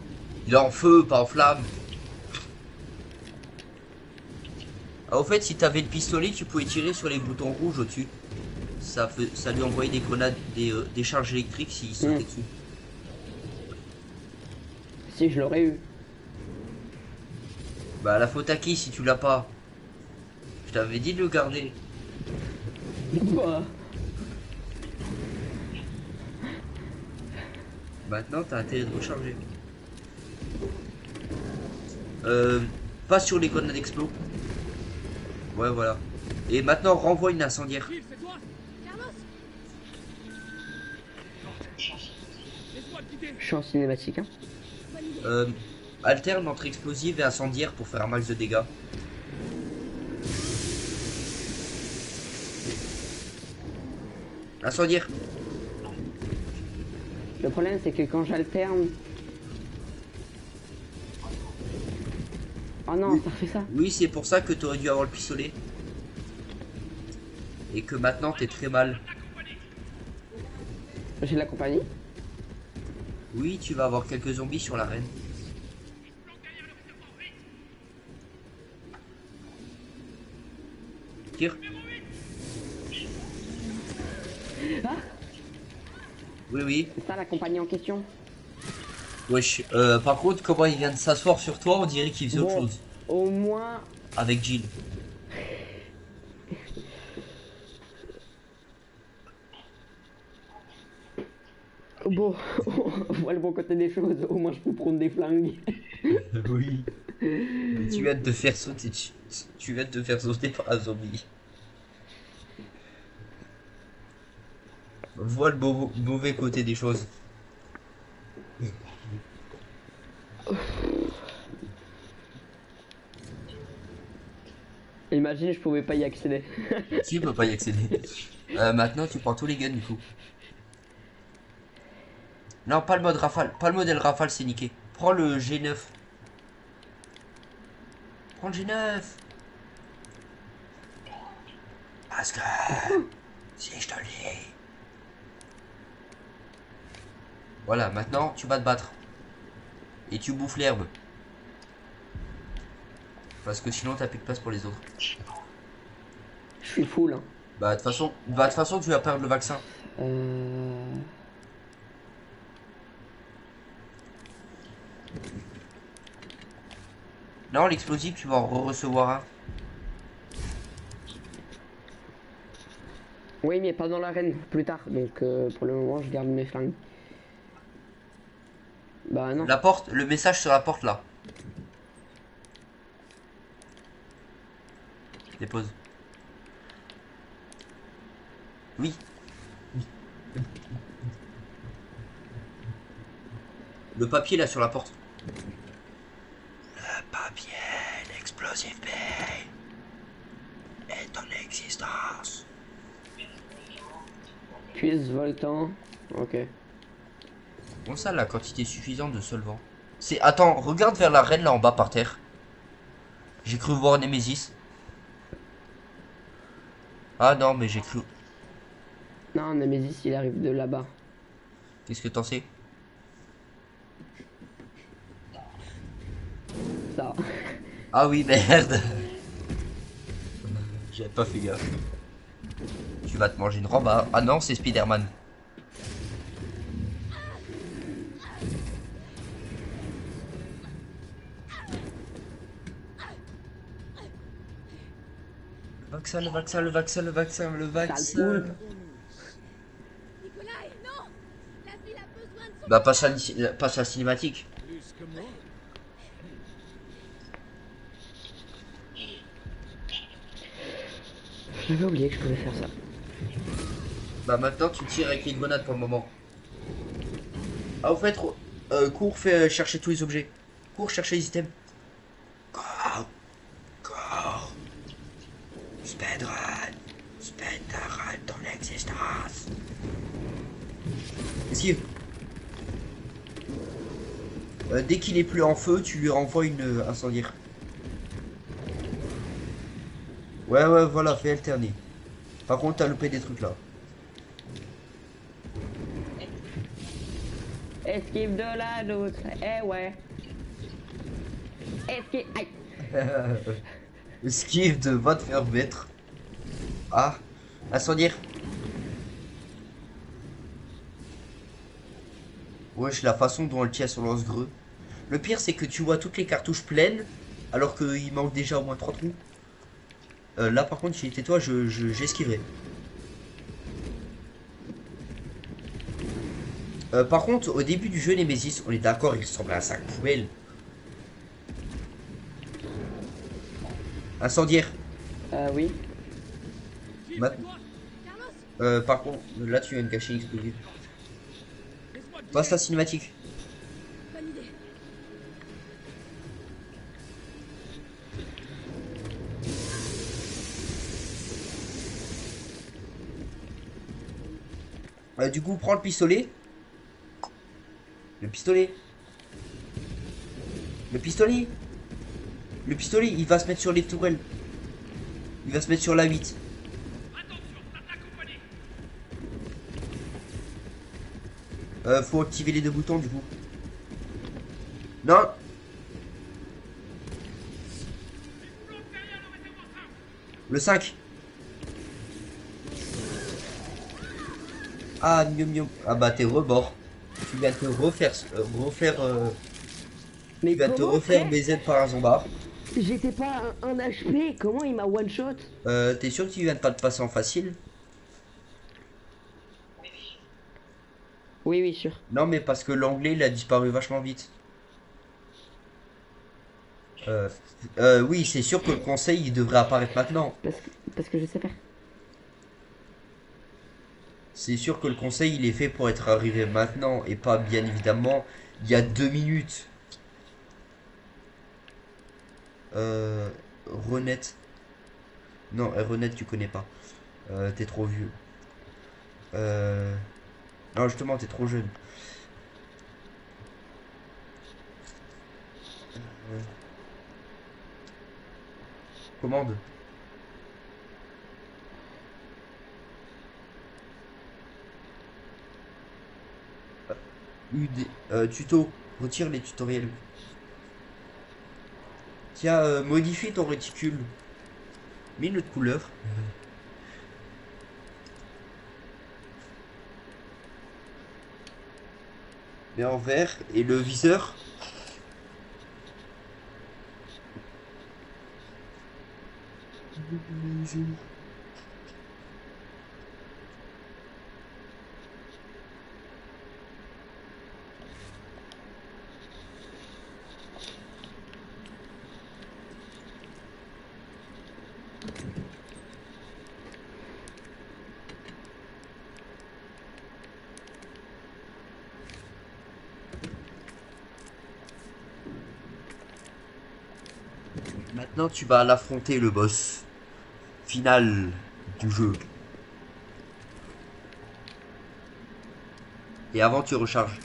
Speaker 4: Il est en feu, pas en flamme. Ah, au fait, si t'avais le pistolet, tu pouvais tirer sur les boutons rouges au-dessus. Ça lui envoyait des grenades, des charges électriques s'il sautait dessus.
Speaker 3: Si je l'aurais eu.
Speaker 4: Bah, la faute à qui si tu l'as pas? Je t'avais dit de le garder.
Speaker 3: Quoi?
Speaker 4: Maintenant, t'as intérêt de recharger. Pas sur les grenades explos. Ouais, voilà. Et maintenant, renvoie une incendiaire.
Speaker 5: Phil, c'est toi?
Speaker 6: Carlos,
Speaker 5: Laisse-moi le quitter.
Speaker 3: Je suis en cinématique, hein.
Speaker 4: Alterne entre explosive et incendiaire pour faire un max de dégâts. Incendiaire.
Speaker 3: Le problème, c'est que quand j'alterne... Oh non,
Speaker 4: Oui.
Speaker 3: ça fait ça.
Speaker 4: Oui, c'est pour ça que t'aurais dû avoir le pistolet. Et que maintenant t'es très mal.
Speaker 3: J'ai de la compagnie.
Speaker 4: Oui, tu vas avoir quelques zombies sur l'arène. Tire.
Speaker 3: Ah,
Speaker 4: Oui, oui.
Speaker 3: c'est ça la compagnie en question.
Speaker 4: Wesh. Par contre, comment il vient de s'asseoir sur toi, on dirait qu'il faisait autre
Speaker 3: Bon,
Speaker 4: chose.
Speaker 3: au moins...
Speaker 4: Avec Jill.
Speaker 3: Bon, on voit le bon côté des choses. Au moins, je peux prendre des flingues.
Speaker 4: Oui. Mais tu viens de te faire sauter. Tu viens de te faire sauter par un zombie. Vois le mauvais côté des choses.
Speaker 3: Imagine, je pouvais pas y accéder.
Speaker 4: Tu peux pas y accéder. Maintenant, tu prends tous les guns du coup. Non, pas le mode rafale. Pas le modèle rafale, c'est niqué. Prends le G9. Prends le G9. Parce que... si je te le dis... Voilà, maintenant, tu vas te battre. Et tu bouffes l'herbe. Parce que sinon, t'as plus de place pour les autres.
Speaker 3: Je suis full. Hein.
Speaker 4: Bah, de toute façon, tu vas perdre le vaccin. Non, l'explosif, tu vas en recevoir un.
Speaker 3: Oui, mais pas dans l'arène, plus tard. Donc, pour le moment, je garde mes flingues. Bah non.
Speaker 4: La porte, le message sur la porte là. Dépose. Oui. Le papier là sur la porte. Le papier, l'explosif B est en existence.
Speaker 3: Cuisse voltant. Ok.
Speaker 4: Bon ça, la quantité suffisante de solvant. C'est... Attends, regarde vers la reine là en bas par terre. J'ai cru voir Nemesis. Ah non, mais j'ai cru...
Speaker 3: Non, Nemesis, il arrive de là-bas.
Speaker 4: Qu'est-ce que t'en sais?
Speaker 3: Ça.
Speaker 4: Ah oui, merde. J'avais pas fait gaffe. Tu vas te manger une rambarde. Ah non, c'est Spider-Man. Le vaccin, le vaccin, le vaccin, le vaccin, le vaccin.
Speaker 3: Sale
Speaker 6: Nikolai, non! La ville a besoin de son...
Speaker 4: Bah passe à la cinématique.
Speaker 5: Plus que moi.
Speaker 3: J'avais oublié que je pouvais faire ça.
Speaker 4: Bah maintenant tu tires avec les grenades pour le moment. Ah au fait, cours, fais chercher tous les objets. Cours chercher les items. Cours. Cours. Speedrun. Speedrun dans l'existence. Esquive. Dès qu'il est plus en feu, tu lui renvoies une incendiaire. Ouais, voilà, fais alterner. Par contre, t'as loupé des trucs là.
Speaker 3: Esquive de la loutre. Eh ouais. Esquive. Aïe.
Speaker 4: Esquive de va te faire mettre. Ah, incendiaire. Wesh, la façon dont elle tient son lance-greux. Le pire, c'est que tu vois toutes les cartouches pleines, alors qu'il manque déjà au moins 3 trous. Là, par contre, si j'étais toi, j'esquiverais. Par contre, au début du jeu Nemesis, on est d'accord, il ressemble à un sac poubelle. Incendiaire.
Speaker 3: Oui.
Speaker 4: Ma-
Speaker 6: Carlos,
Speaker 4: par contre, là, tu as une cachée explosive.
Speaker 5: Laisse-moi te
Speaker 4: Passe la cinématique.
Speaker 6: bonne idée.
Speaker 4: Du coup, prends le pistolet. Le pistolet. Le pistolet. Le pistolet, il va se mettre sur les tourelles. Il va se mettre sur la 8. Faut activer les deux boutons du coup. Non. Le 5. Ah, mieux mieux. Ah bah t'es rebord. Tu viens de te refaire.
Speaker 3: Mais
Speaker 4: Tu viens de te
Speaker 3: comment,
Speaker 4: refaire
Speaker 3: frère?
Speaker 4: baiser par un zombard.
Speaker 3: J'étais pas un HP, comment il m'a one shot?
Speaker 4: T'es sûr que tu viens de pas te passer en facile?
Speaker 3: Oui, oui, sûr.
Speaker 4: Non mais parce que l'anglais il a disparu vachement vite. Oui, c'est sûr que le conseil il devrait apparaître maintenant.
Speaker 3: Parce que je sais faire.
Speaker 4: C'est sûr que le conseil il est fait pour être arrivé maintenant et pas bien évidemment il y a 2 minutes. Renette. Non, Renette tu connais pas. T'es trop vieux. Non justement t'es trop jeune. Commande. Tuto. Retire les tutoriels. Tiens, modifie ton réticule. Mets une autre couleur. Mais en vert. Et le viseur. Maintenant, tu vas l'affronter, le boss final du jeu. Et avant, tu recharges.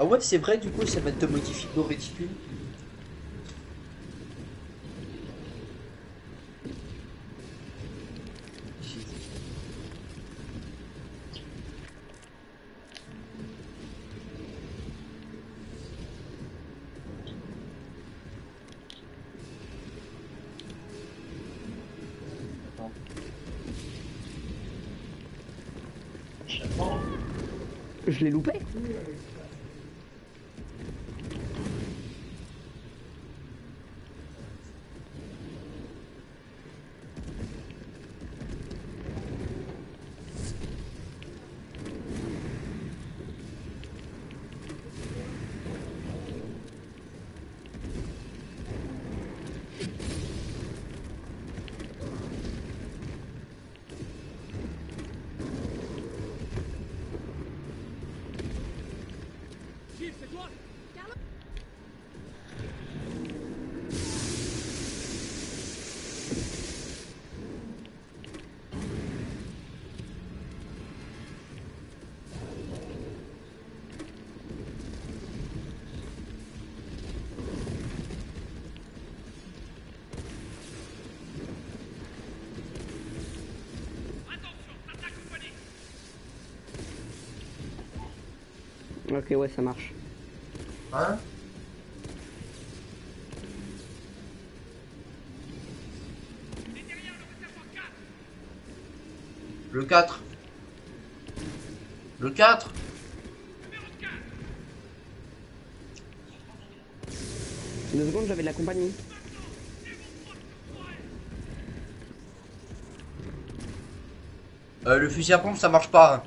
Speaker 4: Ah ouais, c'est vrai, du coup, ça va te modifier ton réticule.
Speaker 3: Je l'ai loupé?
Speaker 5: Gilles, c'est toi?
Speaker 3: Ok, ouais, ça marche.
Speaker 4: Hein? Le 4. Le 4.
Speaker 3: Deux secondes, j'avais de la compagnie.
Speaker 4: Le fusil à pompe ça marche pas. Hein.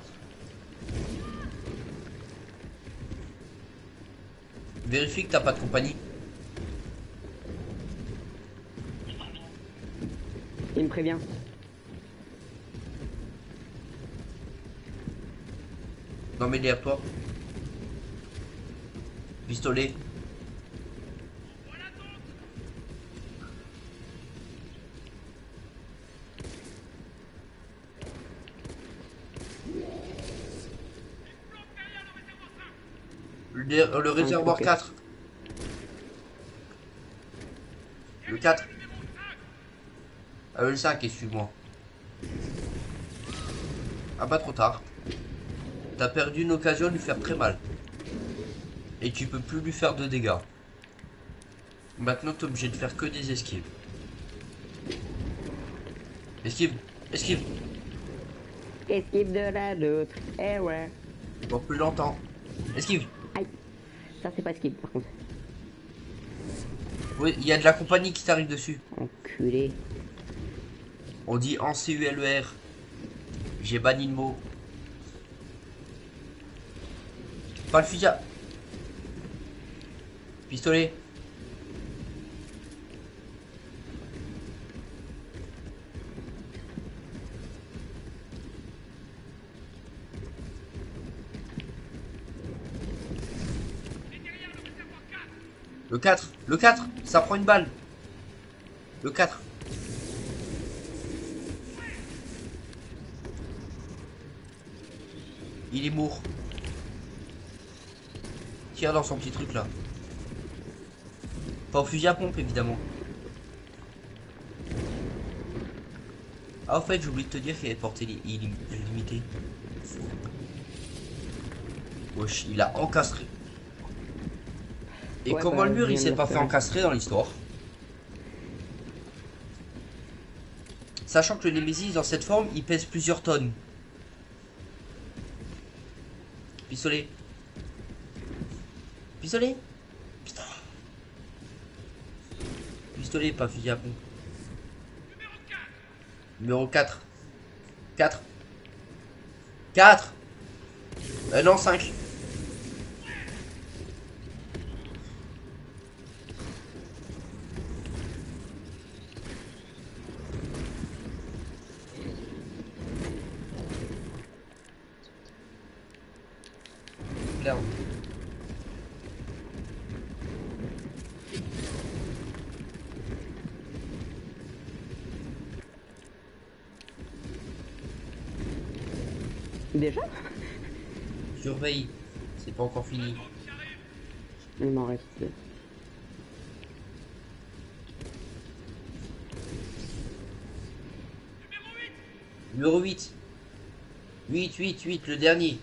Speaker 4: Vérifie que t'as pas de compagnie.
Speaker 3: Il me prévient.
Speaker 4: Non mais derrière toi. Pistolet. Le réservoir
Speaker 3: ok.
Speaker 4: 4. Le 4. Le 5, excuse-moi. Ah bah trop tard. T'as perdu une occasion de lui faire très mal. Et tu peux plus lui faire de dégâts. Maintenant t'es obligé de faire que des esquives. Esquive. Esquive.
Speaker 3: Esquive de la doute. Eh ouais.
Speaker 4: Bon, plus longtemps. Esquive.
Speaker 3: Aïe. Ça, c'est pas esquive, par contre.
Speaker 4: Oui, il y a de la compagnie qui t'arrive dessus.
Speaker 3: Enculé.
Speaker 4: On dit en CULER. J'ai banni le mot. Pas le fusil. Pistolet. Le 4. Le 4. Ça prend une balle. Le 4. Il est mort. Tire dans son petit truc là. Pas au fusil à pompe évidemment. Ah en fait j'ai oublié de te dire qu'il avait porté illimité. Wesh, il a encastré. Et
Speaker 3: Ouais,
Speaker 4: comment
Speaker 3: bah,
Speaker 4: le mur
Speaker 3: je
Speaker 4: il
Speaker 3: viens
Speaker 4: s'est
Speaker 3: de
Speaker 4: pas
Speaker 3: le
Speaker 4: fait
Speaker 3: faire.
Speaker 4: encastrer dans l'histoire? Sachant que le Nemesis dans cette forme il pèse plusieurs tonnes. Pistolet. Pistolet. Putain. Pistolet, pas fusil à pompe. Numéro 4. 4. 4. Non, 5. Merde.
Speaker 3: Déjà?
Speaker 4: Surveille. C'est pas encore fini.
Speaker 3: Il m'en reste.
Speaker 4: Numéro 8. 8, le dernier.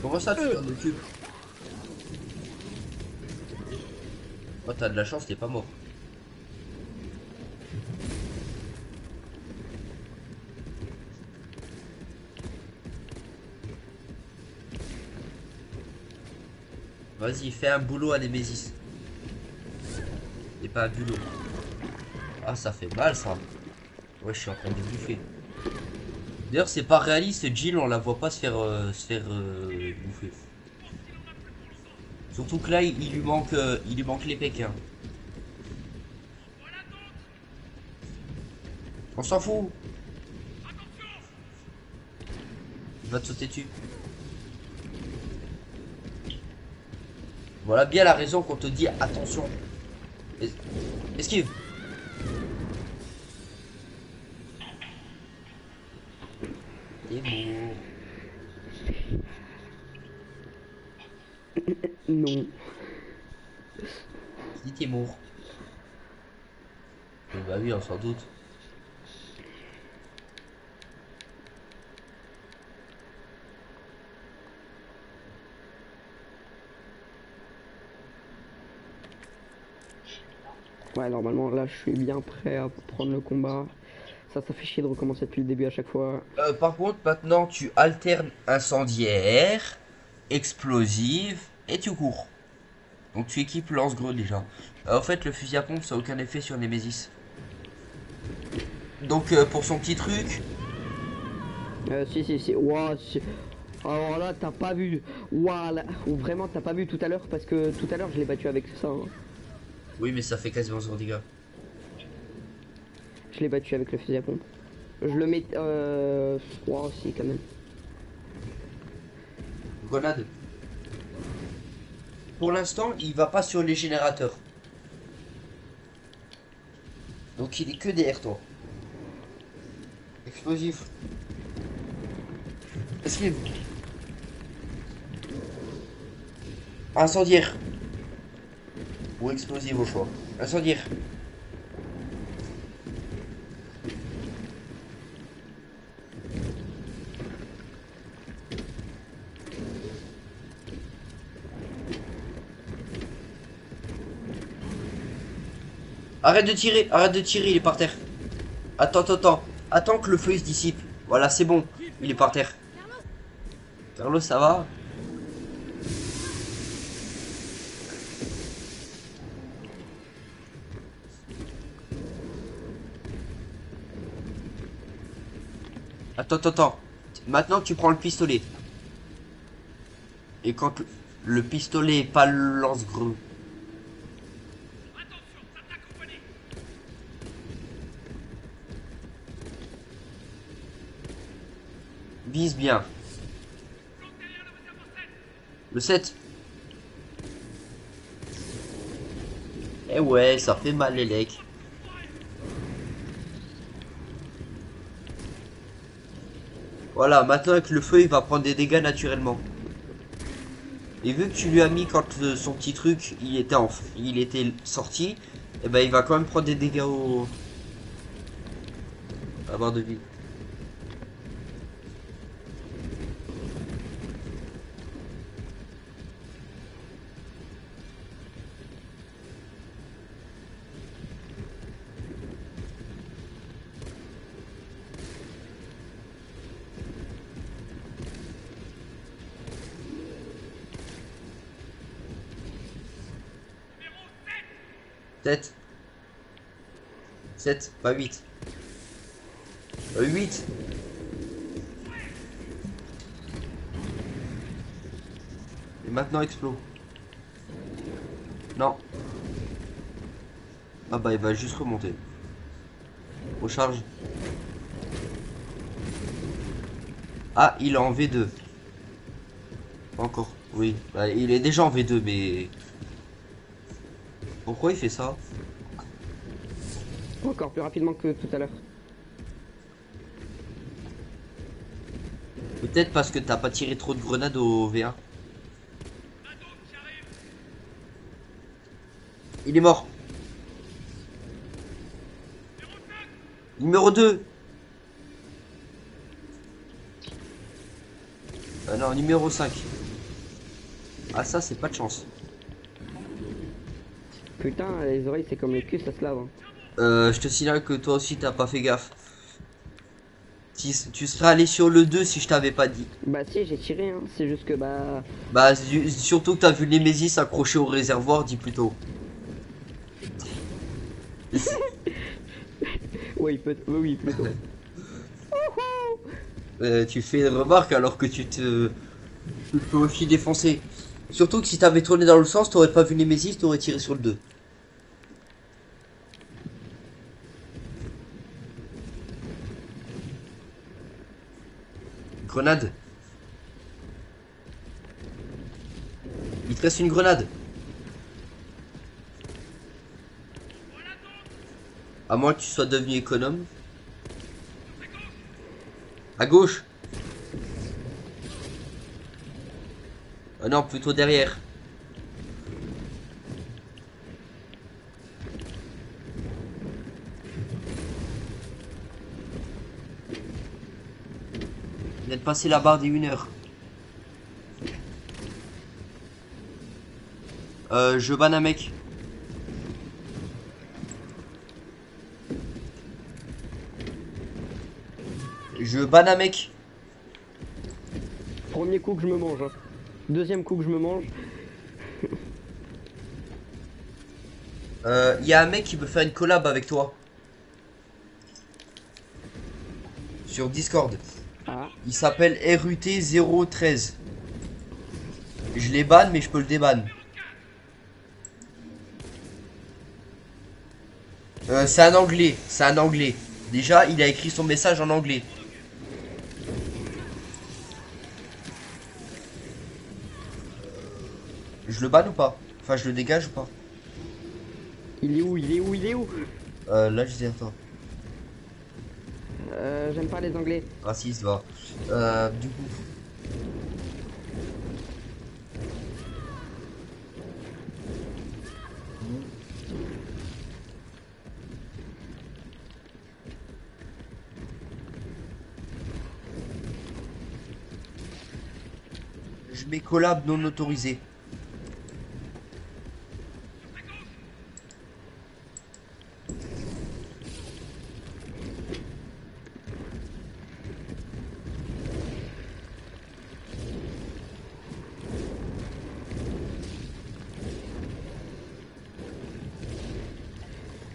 Speaker 4: Comment ça tu t'en occupes? Oh t'as de la chance, t'es pas mort. Vas-y, fais un boulot à Nemesis. Et pas un bulot. Ah ça fait mal ça. Ouais je suis en train de bouffer. D'ailleurs c'est pas réaliste, Jill on la voit pas se faire bouffer. Surtout que là il lui manque les pecs hein. On s'en fout. Il va te sauter dessus. Voilà bien la raison qu'on te dit attention. Esquive. T'es mort.
Speaker 3: Non.
Speaker 4: Si t'es mort. Bah oui, on s'en doute.
Speaker 3: Ouais, normalement, là, je suis bien prêt à prendre le combat. Ça fait chier de recommencer depuis le début à chaque fois.
Speaker 4: Par contre, maintenant, tu alternes incendiaire, explosive et tu cours. Donc tu équipes lance-greux déjà. En fait, le fusil à pompe, ça n'a aucun effet sur Nemesis. Donc pour son petit truc,
Speaker 3: Si. Ouah, alors là, t'as pas vu. Ouah, là, ou vraiment, t'as pas vu tout à l'heure parce que tout à l'heure, je l'ai battu avec ça. Hein.
Speaker 4: Oui, mais ça fait quasiment 0 dégâts.
Speaker 3: Je l'ai battu avec le fusil à pompe. Je le mets. Ouah, aussi, quand même.
Speaker 4: Grenade. Pour l'instant, il va pas sur les générateurs. Donc il est que derrière toi. Explosif. Esquive. Incendiaire. Ou explosif au choix. Incendiaire. Arrête de tirer, il est par terre. Attends que le feu il se dissipe. Voilà, c'est bon, il est par terre. Carlos, ça va? Attends. Maintenant tu prends le pistolet. Et quand le pistolet est pas le lance-greu. Vise bien. Le 7. Eh ouais, ça fait mal les lecs. Voilà, maintenant avec le feu, il va prendre des dégâts naturellement. Et vu que tu lui as mis quand son petit truc, il était sorti, et ben il va quand même prendre des dégâts à barre de vie. Sept. 7, pas 8. 8. Et maintenant explose. Non. Ah bah il va juste remonter. Recharge. Ah, il est en V2. Pas encore. Oui. Bah, il est déjà en V2 mais... Pourquoi il fait ça?
Speaker 3: Encore plus rapidement que tout à l'heure.
Speaker 4: Peut-être parce que t'as pas tiré trop de grenades au V1. Il est mort. Numéro 2. Non, numéro 5. Ah ça c'est pas de chance.
Speaker 3: Putain, les oreilles c'est comme le cul, ça se lave. Hein.
Speaker 4: Je te signale que toi aussi t'as pas fait gaffe. Tu serais allé sur le 2 si je t'avais pas dit.
Speaker 3: Bah si, j'ai tiré, hein. C'est juste que bah...
Speaker 4: Bah surtout que t'as vu les Nemesis accrochés au réservoir, dis plutôt.
Speaker 3: Oui, plutôt.
Speaker 4: Tu fais une remarque alors que tu peux aussi défoncer. Surtout que si t'avais tourné dans le sens, t'aurais pas vu Nemesis, t'aurais tiré sur le 2. Grenade. Il te reste une grenade. À moins que tu sois devenu économe. À gauche. Ah non, plutôt derrière. Il vient de passer la barre des 1 heure. Je banne un mec. Je banne un mec.
Speaker 3: Premier coup que je me mange. Hein. Deuxième coup que je me mange.
Speaker 4: Y a un mec qui veut faire une collab avec toi. Sur Discord.
Speaker 3: Ah,
Speaker 4: Il s'appelle RUT 013. Je les banne, mais je peux le déban. C'est un anglais. C'est un anglais. Déjà, il a écrit son message en anglais. Je le banne ou pas? Enfin, je le dégage ou pas?
Speaker 3: il est où? Il est où? Il est où?
Speaker 4: Là, je dis attends.
Speaker 3: J'aime pas les anglais.
Speaker 4: Raciste, va. Du coup. Je mets collab non autorisé.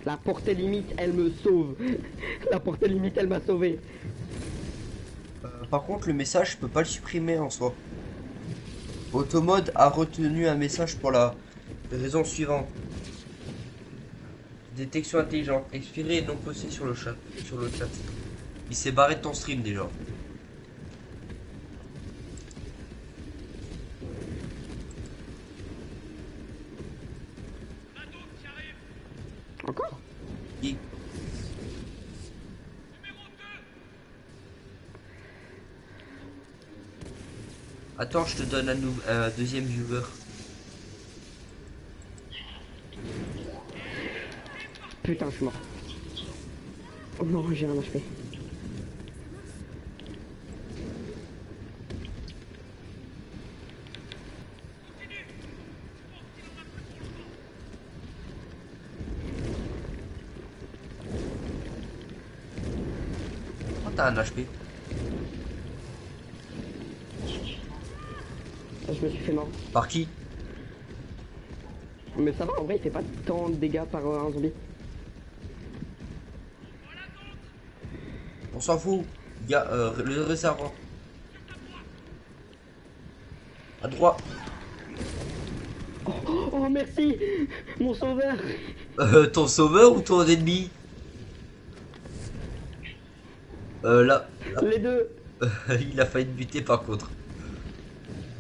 Speaker 3: La portée limite, elle me sauve. La portée limite, elle m'a sauvé.
Speaker 4: Par contre, le message, je peux pas le supprimer en soi. Automode a retenu un message pour la raison suivante. Détection intelligente. Expiré et non posté sur le chat. Il s'est barré de ton stream déjà.
Speaker 3: Encore?
Speaker 4: Qui? Attends, je te donne un deuxième viewer.
Speaker 3: Putain, je suis mort. Oh non, j'ai un HP.
Speaker 4: Oh, t'as un HP.
Speaker 3: Je me suis fait mort.
Speaker 4: Par qui?
Speaker 3: Mais ça va, en vrai, il fait pas tant de dégâts par un zombie.
Speaker 4: On s'en fout. Il y a le réservoir. À droite.
Speaker 3: Oh, merci! Mon sauveur!
Speaker 4: Ton sauveur ou ton ennemi? Là.
Speaker 3: Les deux!
Speaker 4: Il a failli te buter par contre.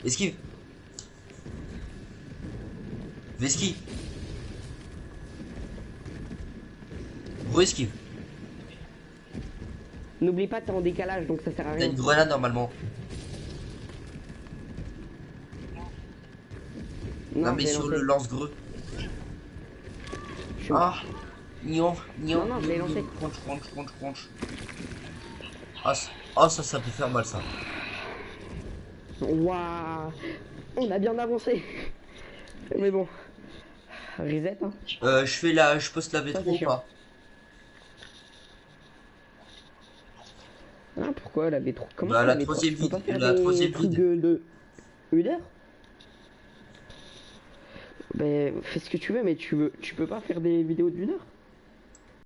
Speaker 4: Esquive. Vesquive. Re-esquive.
Speaker 3: N'oublie pas, t'es en décalage, donc ça sert à
Speaker 4: T'as
Speaker 3: rien.
Speaker 4: une grenade normalement. Non mais
Speaker 3: je l'ai
Speaker 4: sur
Speaker 3: lancé.
Speaker 4: le lance-greux.
Speaker 3: Je suis mort.
Speaker 4: Ah. Nion.
Speaker 3: Non, je l'ai lancé.
Speaker 4: Crunch. Ah, ça peut faire mal ça.
Speaker 3: Waouh! On a bien avancé. Mais bon. Reset, hein.
Speaker 4: Je poste la
Speaker 3: Ça,
Speaker 4: V3
Speaker 3: c'est
Speaker 4: ou
Speaker 3: chiant.
Speaker 4: pas?
Speaker 3: Ah, pourquoi la V3? Comment
Speaker 4: Bah,
Speaker 3: ça,
Speaker 4: la
Speaker 3: V3?
Speaker 4: troisième
Speaker 3: Tu peux pas
Speaker 4: vide,
Speaker 3: faire
Speaker 4: la
Speaker 3: des
Speaker 4: troisième
Speaker 3: trucs
Speaker 4: vide.
Speaker 3: de 1 heure? Ben, fais ce que tu veux, mais tu peux pas faire des vidéos d'1 heure?